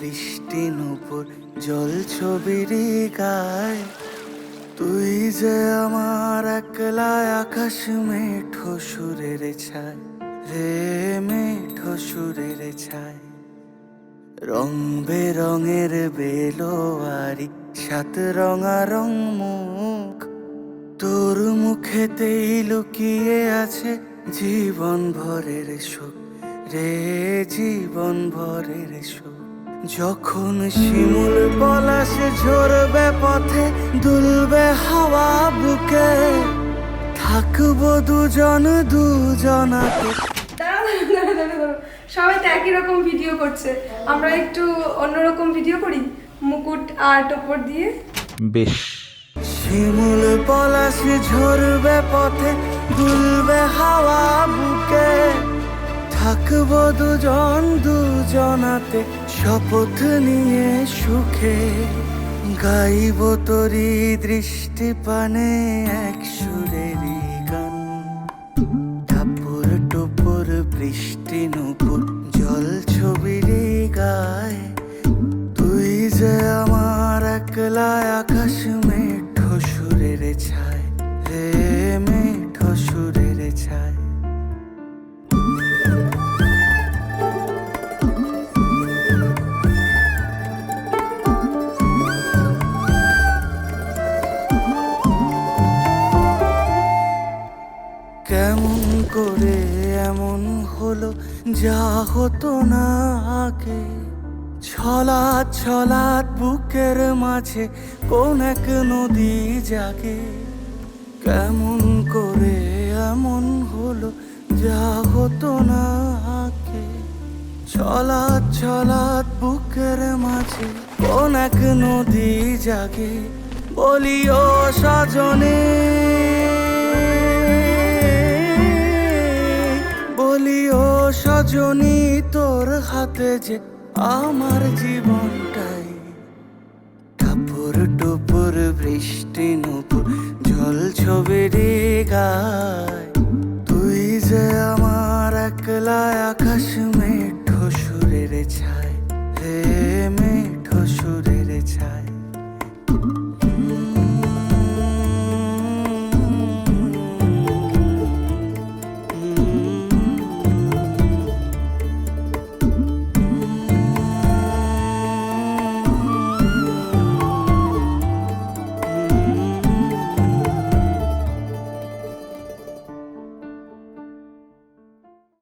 বৃষ্টি নূপুর জল ছবির গায়। তুই যে আমার একলা আকাশ মেঠো সুরের ছায় রে, মেঠো সুরের ছায়। রং বেরঙের বেলোয়ারি সাত রঙা রং মুখ, তোর মুখেতেই লুকিয়ে আছে জীবন ভরের সুখ রে, জীবন ভরের সুখ। যখন শিমুল পলাশে ঝরবে পথে, দুলবে হাওয়া বুকে, থাকবো দুজন দুজনাতে। সবাই তো একই রকম ভিডিও করছে, আমরা একটু অন্যরকম ভিডিও করি মুকুট আর টোপর দিয়ে। বেশ। শিমুল পলাশে ঝরবে পথে, দুলবে হাওয়া বুকে, থাকবো দুজন দুজনাতে শপথ নিয়ে সুখে। গাইব তোরি দৃষ্টি পানে এক সুরেরই গান। টাপুর টুপুর বৃষ্টি নূপুর জল ছবির গায়। তুই যে আমার একলা আকাশ মেঠো সুরের ছায় রে, মেঠো সুরের ছায়। কেমন করে এমন হলো যা হতো না আগে, ছলাৎ ছলাৎ বুকের মাঝে কোন এক নদী জাগে। কেমন করে এমন হলো যা হতো না আগে, ছলাৎ ছলাৎ বুকের মাঝে কোন এক নদী জাগে। বলিও সজনে, বলিও সজনী, তোর হাতে যে আমার জীবনটাই। টাপুর টুপুর বৃষ্টি নূপুর জল ছবির গায়। তুই যে আমার একলা আকাশ